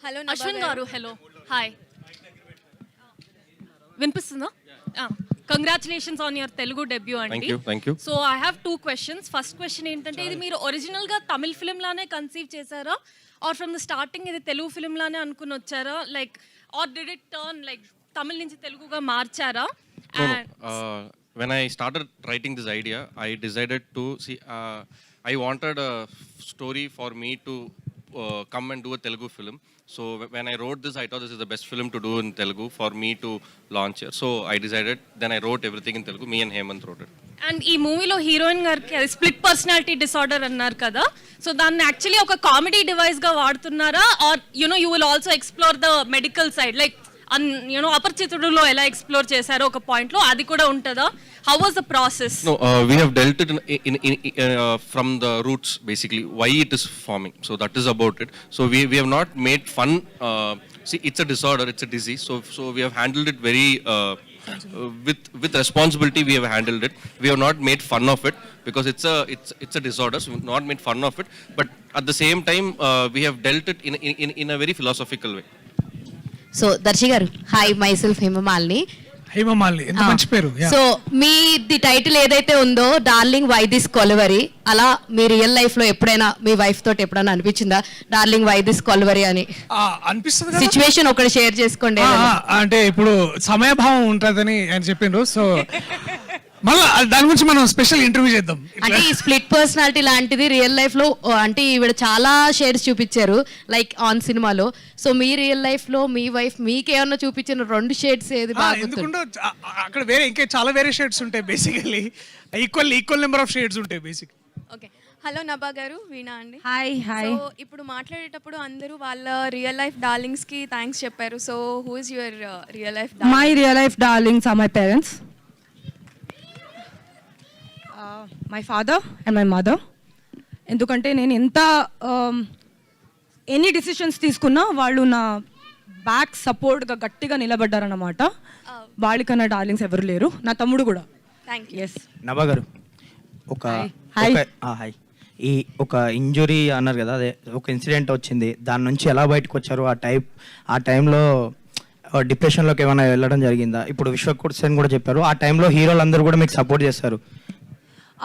Hello Ashwin గారు hello hi వినిపిస్తుందా congratulations on your Telugu debut అండి. Thank you. So I have 2 questions. First question ఏంటంటే ఇది మీరు ఒరిజినల్గా తమిళ్ ఫిలిం లానే కన్సీవ్ చేశారా ఆర్ ఫ్రమ్ ద స్టార్టింగ్ ఇది తెలుగు ఫిలిం లానే అనుకుని వచ్చారా like or did it turn like Tamil నుంచి తెలుగుగా మార్చారా? When I started writing this idea, I decided to see. I wanted a story for me to come and do a Telugu film. So when I wrote this, I thought this is the best film to do in Telugu for me to launch here. So I decided. Then I wrote everything in Telugu. Me and Hemant wrote it. And ఈ మూవీలో heroine గారికి అది split personality disorder అన్నారు కదా, so దాన్ని actually ఒక comedy డివైస్గా వాడుతున్నారా or you know you will also explore the medical side like అపరిచితుడులో ఎలా ఎక్స్ప్లోర్ చేశారో ఒక పాయింట్లో అది కూడా ఉంటుందా? How was the process? No, we have dealt it from the roots basically why it is forming. So that is about it. So we have not made fun. See, it's a disorder, it's a disease. So we have handled it very with responsibility. We have handled it. We have not made fun of it because it's a disorder. So we have not made fun of it. But at the same time, we have dealt it in a very philosophical way. So Darshi గారు hi, my self Hema Malini. ఎంత మంచి పేరు. So me the title ఏదైతే ఉందో darling why this కొలవరీ, అలా మీ real life లో ఎప్పుడైనా మీ wife తోటి ఎప్పుడైనా అనిపించిందా డార్లింగ్ వై దిస్ కొలవరీ అని? అనిపిస్తుంది. సిచ్యువేషన్ ఒకటి షేర్ చేసుకోండి. అంటే ఇప్పుడు సమయభావం ఉంటుందని ఆయన చెప్పిండ్రు. సో మళ్ళీ దాని గురించి మనం స్పెషల్ ఇంటర్వ్యూ చేద్దాం. అంటే ఈ స్ప్లిట్ పర్సనాలిటీ లాంటిది రియల్ లైఫ్ లో అంటే ఈవిడ చాలా షేడ్స్ చూపించారు లైక్ ఆన్ సినిమాలో. సో మీ రియల్ లైఫ్ లో మీ వైఫ్ మీకేమన్నా చూపించిన 2 షేడ్స్ ఏది బాగా? ఎందుకంటే అక్కడ వేరే ఇంకా చాలా వేరే షేడ్స్ ఉంటాయి. Basically equal number of shades ఉంటాయి బేసిక్. ఓకే, హలో నభా గారు, వీణా అండి. Hi hi. సో ఇప్పుడు మాట్లాడేటప్పుడు అందరూ వాళ్ళ రియల్ లైఫ్ డార్లింగ్స్ కి థ్యాంక్స్ చెప్పారు. So who is your real life? My real life darlings are my parents, my father and my mother. ఎందుకంటే నేను ఎంత ఎనీ డిసిషన్స్ తీసుకున్నా వాళ్ళు నా బ్యాక్ సపోర్ట్గా గట్టిగా నిలబడ్డారన్నమాట. వాళ్ళకన్నా డార్లింగ్స్ ఎవరు లేరు, నా తమ్ముడు కూడా. Thank you. ఎస్ నభా గారు హాయ్. ఈ ఒక ఇంజురీ అన్నారు కదా, అదే ఒక ఇన్సిడెంట్ వచ్చింది, దాని నుంచి ఎలా బయటకు వచ్చారు? ఆ టైంలో డిప్రెషన్లోకి ఏమైనా వెళ్ళడం జరిగిందా? ఇప్పుడు విశ్వకుసేన్ కూడా చెప్పారు, ఆ టైంలో హీరోలు అందరూ కూడా మీకు సపోర్ట్ చేస్తారు.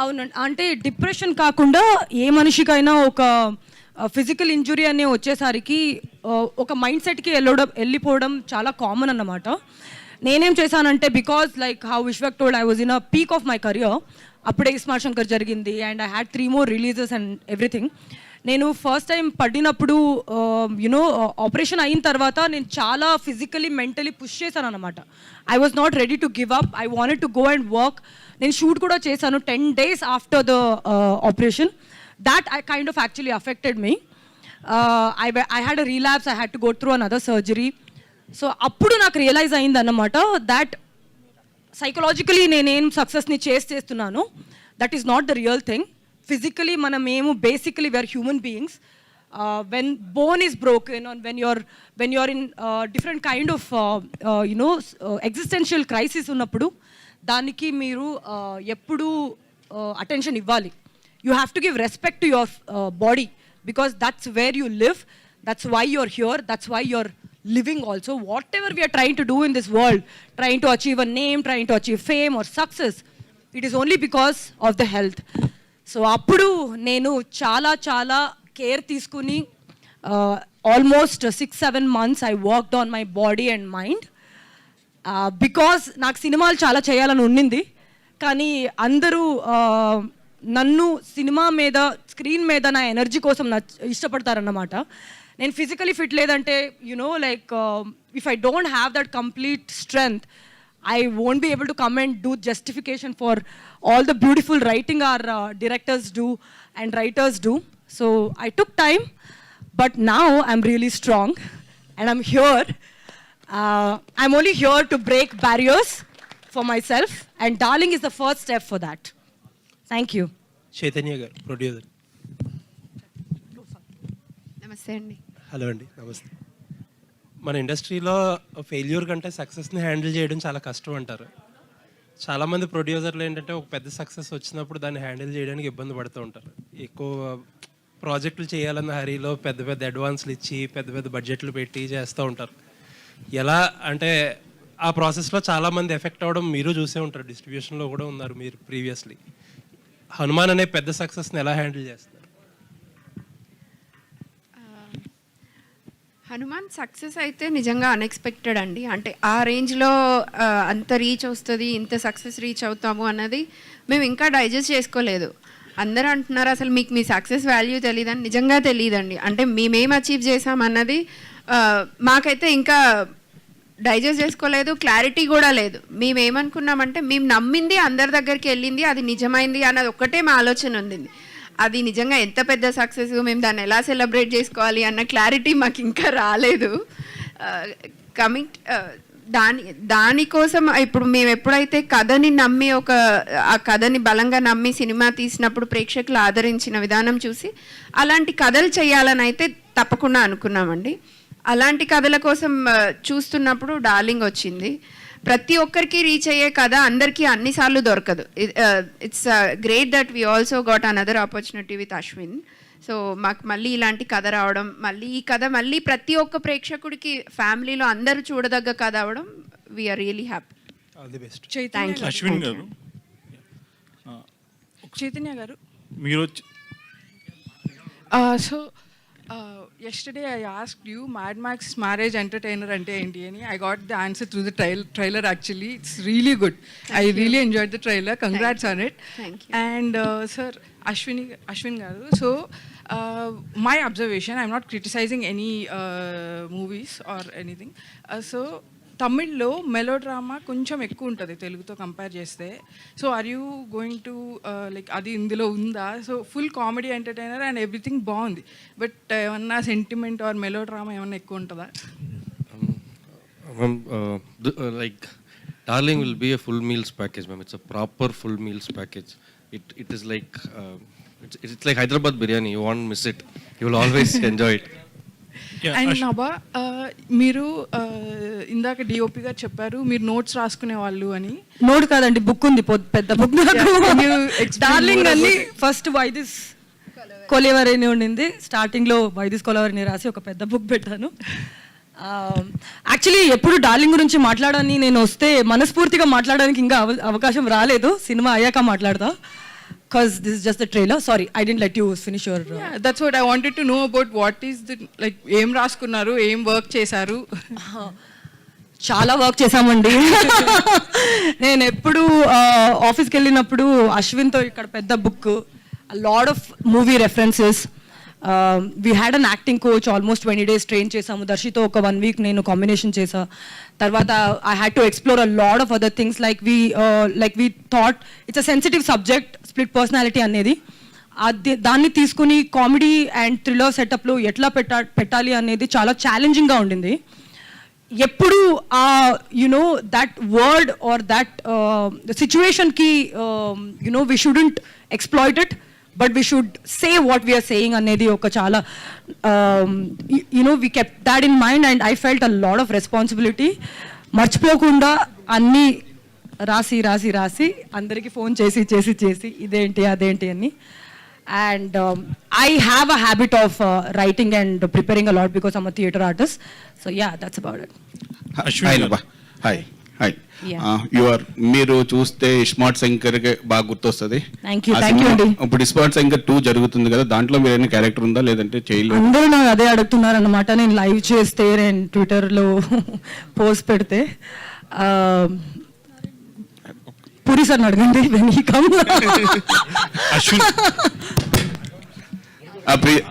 అవునండి, అంటే డిప్రెషన్ కాకుండా ఏ మనిషికైనా ఒక ఫిజికల్ ఇంజురీ అనే వచ్చేసరికి ఒక మైండ్ సెట్కి వెళ్ళిపోవడం చాలా కామన్ అన్నమాట. నేనేం చేశానంటే because like how Vishwak told, I was in a peak of my career. అప్పుడే స్మార్ట్ శంకర్ జరిగింది and I had 3 more releases and everything. నేను ఫస్ట్ టైం పడినప్పుడు యునో ఆపరేషన్ అయిన తర్వాత నేను చాలా ఫిజికలీ మెంటలీ పుష్ చేశాను అనమాట. I was not ready to give up. I wanted to go and work. నేను షూట్ కూడా చేశాను 10 days after the operation. That I kind of actually affected me. I had a relapse. I had to go through another surgery. So అప్పుడు నాకు realise అయింది అన్నమాట that psychologically నేనేం సక్సెస్ని చేస్తున్నాను, that is not the real thing. Physically మనమేమో basically we are human beings. When bone is broken on when you are in different kind of you know existential crisis ఉన్నప్పుడు దానికి మీరు ఎప్పుడూ అటెన్షన్ ఇవ్వాలి. You have to give respect to your body because that's where you live. That's why you are here. That's why you are living also. Whatever we are trying to do in this world, trying to achieve a name, trying to achieve fame or success, it is only because of the health. So appudu nenu చాలా care తీసుకుని almost 6-7 months I worked on my body and mind because నాకు సినిమాలు చాలా చేయాలని ఉన్నింది. కానీ అందరూ నన్ను సినిమా మీద స్క్రీన్ మీద నా ఎనర్జీ కోసం ఇష్టపడతారన్నమాట. నేను ఫిజికలీ ఫిట్ లేదంటే you know like if I don't have that complete strength I won't be able to come and do justification for all the beautiful writing our directors do and writers do. So I took time, but now I'm really strong and I'm here. I'm only here to break barriers for myself and Darling is the first step for that. Thank you. Chaitanya గారు, producer. నమస్తే అండి. Hello అండి, నమస్తే. మన ఇండస్ట్రీలో failure కంటే సక్సెస్ని handle చేయడం చాలా కష్టం అంటారు. చాలామంది ప్రొడ్యూసర్లు ఏంటంటే ఒక పెద్ద సక్సెస్ వచ్చినప్పుడు దాన్ని హ్యాండిల్ చేయడానికి ఇబ్బంది పడుతూ ఉంటారు. ఎక్కువ ప్రాజెక్టులు చేయాలన్న హరిలో పెద్ద పెద్ద అడ్వాన్స్లు ఇచ్చి పెద్ద పెద్ద బడ్జెట్లు పెట్టి చేస్తూ ఉంటారు. ఎలా అంటే ఆ ప్రాసెస్లో చాలామంది ఎఫెక్ట్ అవ్వడం మీరు చూసే ఉంటారు, డిస్ట్రిబ్యూషన్లో కూడా ఉన్నారు మీరు ప్రీవియస్లీ. హనుమాన్ అనే పెద్ద సక్సెస్ని ఎలా హ్యాండిల్ చేస్తారు? హనుమాన్ సక్సెస్ అయితే నిజంగా అన్ఎక్స్పెక్టెడ్ అండి. అంటే ఆ రేంజ్లో అంత రీచ్ వస్తుంది, ఇంత సక్సెస్ రీచ్ అవుతాము అన్నది మేము ఇంకా డైజెస్ట్ చేసుకోలేదు. అందరూ అంటున్నారు అసలు మీకు మీ సక్సెస్ వాల్యూ తెలియదని. నిజంగా తెలియదండి. అంటే మేమేం అచీవ్ చేసామన్నది మాకైతే ఇంకా డైజెస్ట్ చేసుకోలేదు, క్లారిటీ కూడా లేదు. మేమేమనుకున్నామంటే మేము నమ్మింది అందరి దగ్గరికి వెళ్ళింది, అది నిజమైంది అన్నది ఒక్కటే మా ఆలోచన ఉంది. అది నిజంగా ఎంత పెద్ద సక్సెస్, మేము దాన్ని ఎలా సెలబ్రేట్ చేసుకోవాలి అన్న క్లారిటీ మాకు ఇంకా రాలేదు. కమింగ్ దానికోసం ఇప్పుడు మేము ఎప్పుడైతే కథని నమ్మి ఆ కథని బలంగా నమ్మి సినిమా తీసినప్పుడు ప్రేక్షకులు ఆదరించిన విధానం చూసి అలాంటి కథలు చేయాలని అయితే తప్పకుండా అనుకున్నామండి. అలాంటి కథల కోసం చూస్తున్నప్పుడు డార్లింగ్ వచ్చింది. ప్రతి ఒక్కరికి రీచ్ అయ్యే కథ అందరికీ అన్నిసార్లు దొరకదు. It's great that we also got another opportunity with Ashwin. So మాకు మళ్ళీ ఇలాంటి కథ రావడం, మళ్ళీ ఈ కథ మళ్ళీ ప్రతి ఒక్క ప్రేక్షకుడికి ఫ్యామిలీలో అందరూ చూడదగ్గ కథ అవడం, we are really happy. All the best. Thank you. Ashwin గారు, చైతన్య గారు, మీరు so yesterday I asked you Mad Max marriage entertainer ante enti ani. I got the answer through the trailer actually. It's really good. I really enjoyed the trailer. Congrats on it. Thank you. And sir, Ashwin garu, so my observation, I'm not criticizing any movies or anything, so తమిళ్లో melodrama కొంచెం ఎక్కువ ఉంటుంది తెలుగుతో compare చేస్తే. So are you going to like అది ఇందులో ఉందా? So full comedy entertainer and everything బాగుంది, బట్ ఏమన్నా సెంటిమెంట్ ఆర్ మెలో డ్రామా ఏమన్నా ఎక్కువ ఉంటుందా? Like Darling will be a full meals package, ma'am. It's a proper full meals package. It is like it's like Hyderabad biryani. You won't miss it. You will always enjoy it. And Nabha, మీరు ఇందాక DOP గారు చెప్పారు మీరు notes రాసుకునే వాళ్ళు అని. Note కాదండి, book ఉంది, పెద్ద బుక్. డార్లింగ్ అని ఫస్ట్ వైదిస్ కొలేవరిని ఉండింది, స్టార్టింగ్లో వైదిస్ కొలేవరిని రాసి ఒక పెద్ద బుక్ పెట్టాను. యాక్చువల్లీ ఎప్పుడు డార్లింగ్ గురించి మాట్లాడని నేను వస్తే మనస్ఫూర్తిగా మాట్లాడడానికి ఇంకా అవకాశం రాలేదు. సినిమా అయ్యాక మాట్లాడతా, because this is just the trailer. Sorry, I didn't let you finish your Yeah, that's what I wanted to know about. What is the like ఏం రాసుకున్నారు, ఏం వర్క్ చేశారు? చాలా వర్క్ చేశామండి. నేను ఎప్పుడు ఆఫీస్కి వెళ్ళినప్పుడు అశ్విన్తో ఇక్కడ పెద్ద book, lot of movie references. We had an acting coach, almost 20 days train చేసాము. దర్శితో ఒక 1 week నేను కాంబినేషన్ చేసా. తర్వాత I had to explore a lot of other things. Like we thought it's a sensitive subject, split personality అనేది. దాన్ని తీసుకుని comedy and thriller సెటప్లో ఎట్లా పెట్టాలి అనేది చాలా ఛాలెంజింగ్గా ఉండింది. ఎప్పుడు you know that word or that సిచ్యువేషన్కి you know we shouldn't exploit it, but we should say what we are saying అనేది ఒక చాలా you know we kept that in mind and I felt a lot of responsibility. మర్చిపోకుండా అన్నీ రాసి రాసి రాసి అందరికీ ఫోన్ చేసి చేసి చేసి ఇదేంటి అదేంటి అని. And I have a habit of writing and preparing a lot because I'm a theatre artist. So yeah, that's about it. Ashwin hi మీరు చూస్తే ఇస్మార్ట్ శంకర్ బాగా గుర్తొస్తుంది. థ్యాంక్ యూ అండి. ఇప్పుడు ఇస్మార్ట్ శంకర్ 2 జరుగుతుంది కదా, దాంట్లో మీరు ఏమైనా క్యారెక్టర్ ఉందా లేదంటే చేయలేదు? అందరూ నాకు అదే అడుగుతున్నారు అన్నమాట. నేను లైవ్ చేస్తే, నేను ట్విట్టర్లో పోస్ట్ పెడితే, పూరి సార్ అడగండి అశ్విన్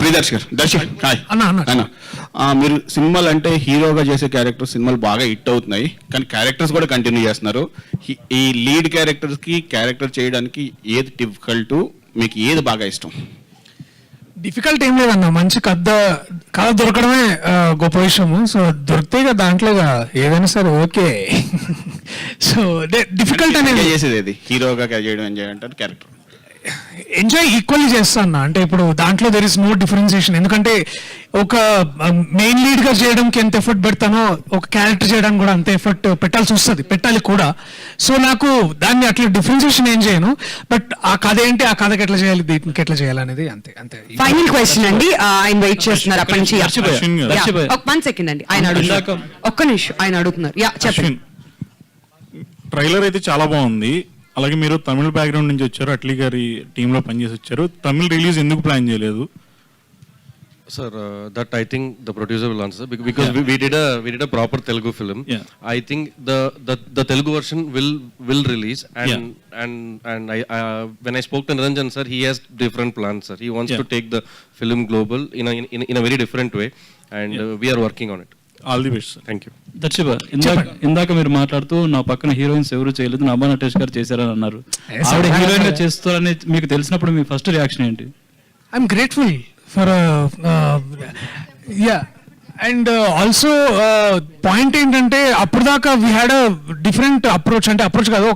ప్రియదర్శ్ గారు, దర్శక్ హాయ్ అన్న. మీరు సినిమాలు అంటే హీరోగా చేసే క్యారెక్టర్స్ సినిమాలు బాగా హిట్ అవుతున్నాయి, కానీ క్యారెక్టర్స్ కూడా కంటిన్యూ చేస్తున్నారు. ఈ లీడ్ క్యారెక్టర్స్కి క్యారెక్టర్ చేయడానికి ఏది డిఫికల్ట్, మీకు ఏది బాగా ఇష్టం? డిఫికల్ట్ ఏం లేదన్న, మంచి కథ దొరకడమే గొప్ప విషయము. సో దొరికితే ఇక దాంట్లో ఏదైనా సరే ఓకే. సో డిఫికల్ట్ అనేది చేసేది ఏది? హీరోగా చేయడం ఎంజాయ్ అంటారు, క్యారెక్టర్ ఎంజాయ్ ఈక్వల్లీ చేస్తాను. అంటే ఇప్పుడు దాంట్లో దెర్ ఇస్ నో డిఫరెన్సియేషన్. ఎందుకంటే ఒక మెయిన్ లీడ్ గా చేయడానికి ఎంత ఎఫర్ట్ పెడతానో ఒక క్యారెక్టర్ చేయడానికి కూడా అంత ఎఫర్ట్ పెట్టాలి కూడా. సో నాకు దాన్ని అట్లా డిఫరెన్సియేషన్ ఏం చేయను. బట్ ఆ కథ ఏంటి, ఆ కథకి ఎట్లా చేయాలి, దీనికి ఎట్లా చేయాలి అనేది అంతే అంతే. ఫైనల్ క్వశ్చన్ అండి, ఆయన వెయిట్ చేస్తున్నారు అప్పటి నుంచి. వన్ సెకండ్ అండి, ఆయన అడుగుతున్నారు. ఒక్క నిమిషం, ఆయన అడుగుతున్నారు. చెప్పండి. ట్రైలర్ అయితే చాలా బాగుంది. అలాగే మీరు తమిళ బ్యాక్గ్రౌండ్ నుంచి వచ్చారు, అట్లీ గారి టీంలో పనిచేసి వచ్చారు. తమిళ రిలీజ్ ఎందుకు ప్లాన్ చేయలేదు? Sir, that I think the producer will answer because we did a proper Telugu film. Yeah. I think the Telugu version will release and I when I spoke to Niranjan sir, he has different plans, sir. He wants to take the film global in a very different way, and we are working on it. All the best sir. Thank you. దర్శిబ, ఇందాక మీరు మాట్లాడుతూ నా పక్కన heroines ఎవరు చేయలేదు, నభా నటేష్ గారు చేశారని అన్నారు. ఆవిడ హీరోయిన్ గా చేస్తారని మీకు తెలిసినప్పుడు మీ ఫస్ట్ రియాక్షన్ ఏంటి? I'm grateful for and also point ఏంటంటే అప్పుడు దాకా we had a different approach. అంటే అప్రోచ్ కాదు,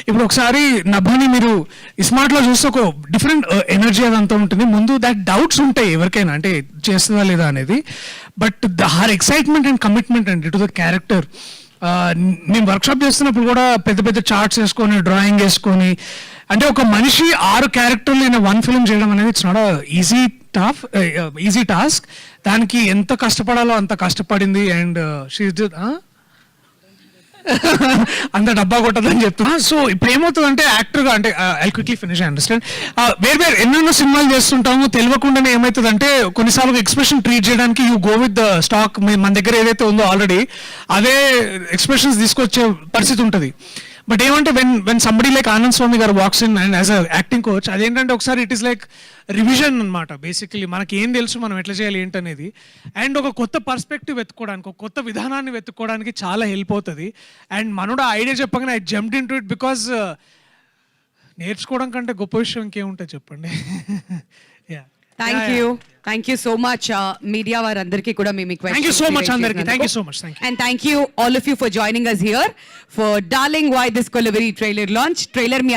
ఇప్పుడు ఒకసారి నభాని మీరు స్మార్ట్లో చూస్తే ఒక డిఫరెంట్ ఎనర్జీ అదంతా ఉంటుంది. ముందు దాట్ డౌట్స్ ఉంటాయి ఎవరికైనా, అంటే చేస్తుందా లేదా అనేది. But her excitement and commitment అండి టు ద క్యారెక్టర్. నేను వర్క్షాప్ చేస్తున్నప్పుడు కూడా పెద్ద పెద్ద చార్ట్స్ వేసుకొని డ్రాయింగ్ వేసుకొని, అంటే ఒక మనిషి 6 క్యారెక్టర్లు అయిన 1 ఫిల్మ్ చేయడం అనేది ఇట్స్ నాట్ ఈజీ టాస్క్. దానికి ఎంత కష్టపడాలో అంత కష్టపడింది. అండ్ అంత డబ్బా కొట్టదని చెప్తున్నా. సో ఇప్పుడు ఏమవుతుందంటే యాక్టర్గా, అంటే I quickly finish, I understand. వేరే ఎన్నెన్నో సినిమాలు చేస్తుంటాము, తెలియకుండానే ఏమవుతుందంటే కొన్నిసార్లు ఎక్స్ప్రెషన్ ట్రీట్ చేయడానికి you go with the stock. మన దగ్గర ఏదైతే ఉందో ఆల్రెడీ అదే ఎక్స్ప్రెషన్స్ తీసుకొచ్చే పరిస్థితి ఉంటుంది. బట్ ఏమంటే వెన్ సంబడి లైక్ ఆనంద్ స్వామి గారు walks in and as a acting coach, అదేంటంటే ఒకసారి ఇట్ ఈస్ లైక్ రివిజన్ అనమాట. బేసికలీ మనకి ఏం తెలుసు, మనం ఎట్లా చేయాలి ఏంటనేది, అండ్ ఒక కొత్త పర్స్పెక్టివ్ వెతుక్కోవడానికి, ఒక కొత్త విధానాన్ని వెతుక్కోవడానికి చాలా హెల్ప్ అవుతుంది. అండ్ మనోడు ఆ ఐడియా చెప్పగానే I jumped in to it because నేర్చుకోవడం కంటే గొప్ప విషయం ఇంకేముంటుంది చెప్పండి. Thank you so much media వారందరికీ కూడా మేము థ్యాంక్ యూ సో మచ్ అందరికీ. Thank you so much. And thank you all of you for joining us here for Darling Why This Kolaveri trailer launch. Trailer me